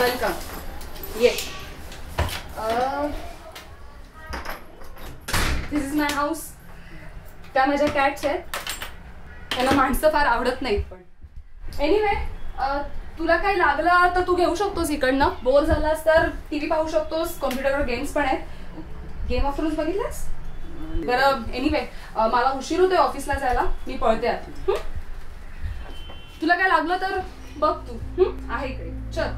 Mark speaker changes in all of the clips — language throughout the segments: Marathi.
Speaker 1: वेलकम. ये. दिस इज माय हाऊस. त्या माझ्या कॅट्स आहेत. त्यांना माणसं फार आवडत नाहीत पण एनिवे तुला काही लागलं तर तू घेऊ शकतोस इकडनं. बोर झालास तर टीव्ही पाहू शकतोस. कॉम्प्युटरवर गेम्स पण आहेत. गेम ऑफ थ्रोन्स बघितलास? बरं एनिवे मला उशीर होतोय ऑफिसला जायला. मी पळते आता. तुला काय लागलं तर बघ तू. आहे इकडे. चल.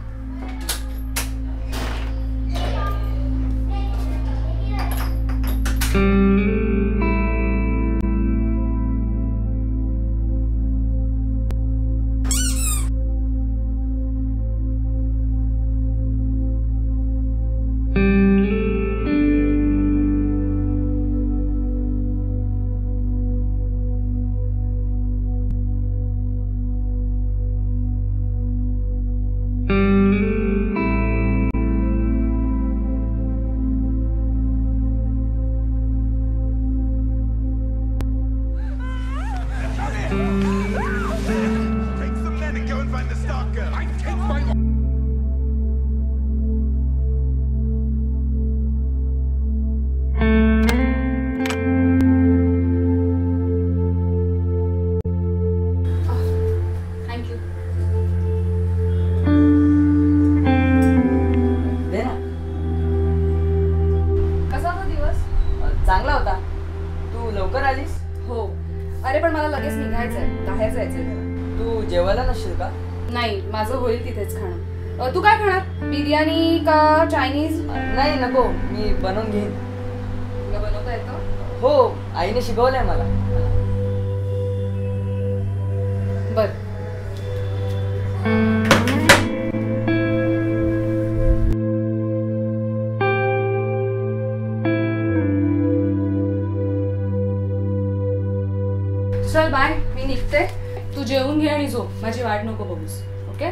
Speaker 2: चांगला होता. तू लवकर आलीस?
Speaker 1: हो. अरे पण मला लगेच निघायचंय. बाहेर जायचंय जरा.
Speaker 2: तू जेवायला नसशील का?
Speaker 1: नाही, माझं होईल तिथेच खाणं. तू काय खाणार? बिर्याणी का चायनीज?
Speaker 2: नाही नको, मी बनवून घेईन.
Speaker 1: तुला बनवता येतं?
Speaker 2: हो, आईने शिकवलंय मला.
Speaker 1: बर. चल बाय. मी निघते. तू जेवून घे आणि झोप. माझी वाट नको बघूस. ओके?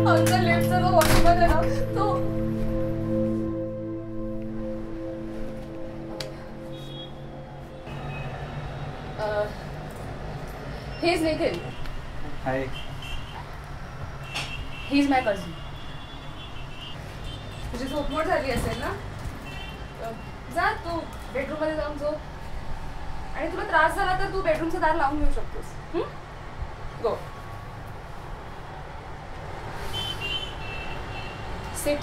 Speaker 1: आमचा लेफ्टचा जो वॉशरूम आहे ना तो He's Nikhil.
Speaker 2: Hi.
Speaker 1: He's my cousin. तुझी झोपमोड झाली असेल ना? जा तू बेडरूम मध्ये जाऊन झोप. आणि तुला त्रास झाला तर तू बेडरूमचं दार लावून घेऊ शकतोस. गो. सिट.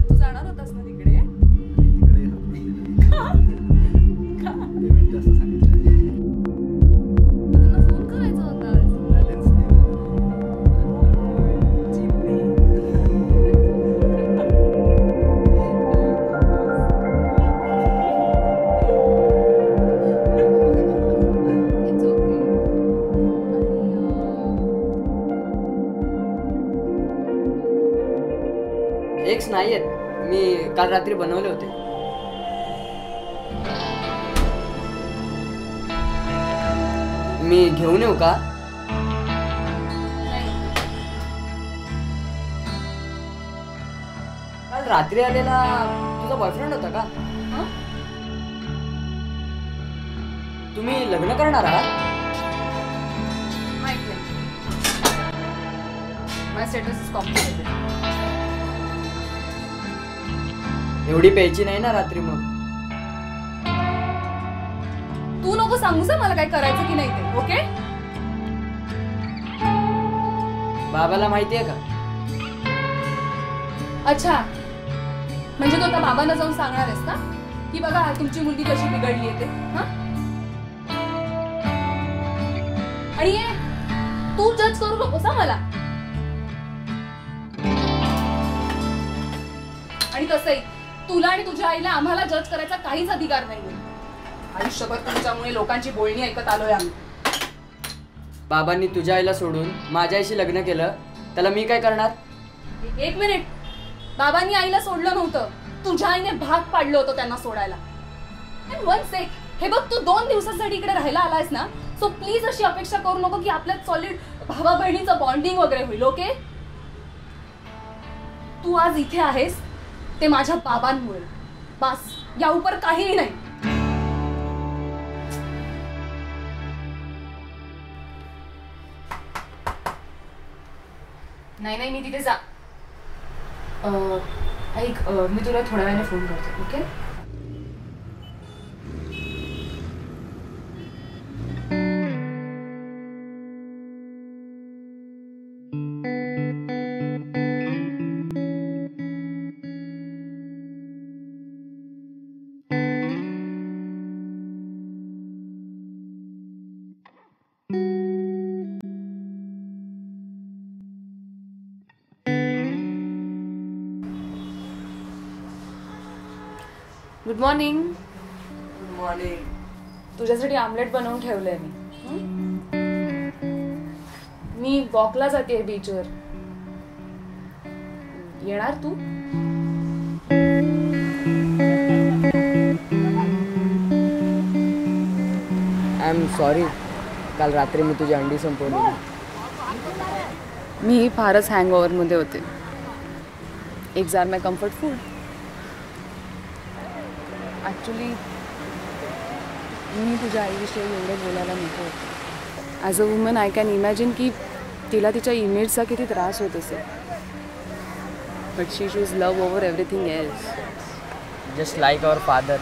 Speaker 1: तू जाणार होतास ना तिकडे?
Speaker 2: एग्स नाही आहेत. मी काल रात्री बनवले होते. मी घेऊन येऊ का? काल रात्री आलेला तुझा बॉयफ्रेंड होता का? तुम्ही लग्न करणार आहात?
Speaker 1: माहित नाही. माय स्टेटस इज कॉम्प्लिकेटेड.
Speaker 2: एवढी प्यायची नाही ना रात्री मग.
Speaker 1: तू नको सांगूस मला काय करायचं की नाही ते. ओके?
Speaker 2: बाबाला माहितीये का?
Speaker 1: अच्छा, म्हणजे तू आता बाबांना जाऊन सांगणार आहेस का की बघा तुमची मुलगी कशी बिघडली आहे ते? आणि तू जज करू नकोस मला. आणि तसंही तुला आणि तुझ्या आईला आम्हाला जज करायचा काहीच अधिकार नाहीये. आयुष्यभर तुमच्यामुळे लोकांची बोलणी ऐकत आलोय आम्ही.
Speaker 2: बाबांनी तुझ्या आईला सोडून माझ्या आईशी लग्न केलं, त्याला मी काय करणार?
Speaker 1: एक मिनिट. बाबांनी आईला सोडलं नव्हतं. तुझ्या आईने भाग पाडलं होतं त्यांना सोडायला. One sec. हे बघ, तू 2 दिवसासाठी इकडे राहायला आलायस ना, सो प्लीज अशी अपेक्षा करू नको की आपल्यात सॉलिड भावा बहिणीचं बॉन्डिंग वगैरे होईल. ओके, तू आज इथे आहेस ते माझ्या बाबांमुळे. बस, या उपर काहीही नाही. नाही, मी तिथे जा. ऐक, मी तुला थोड्या वेळाने फोन करते. Okay. Good morning.
Speaker 2: Good morning.
Speaker 1: तुझ्यासाठी आमलेट बनवून ठेवलंय मी. मी वॉकला जाते बीचवर. येणार तू?
Speaker 2: आय एम सॉरी, काल रात्री मी तुझी अंडी संपवली.
Speaker 1: मी फारच हँगओव्हरमध्ये होते. एक जार माय कम्फर्ट फूड. ॲक्च्युली मी तुझ्या आईविषयी एवढं बोलायला नको. As a woman I can imagine की तिला तिच्या इमेजचा किती त्रास होत असेल. But she choose love over everything else.
Speaker 2: Just like our father.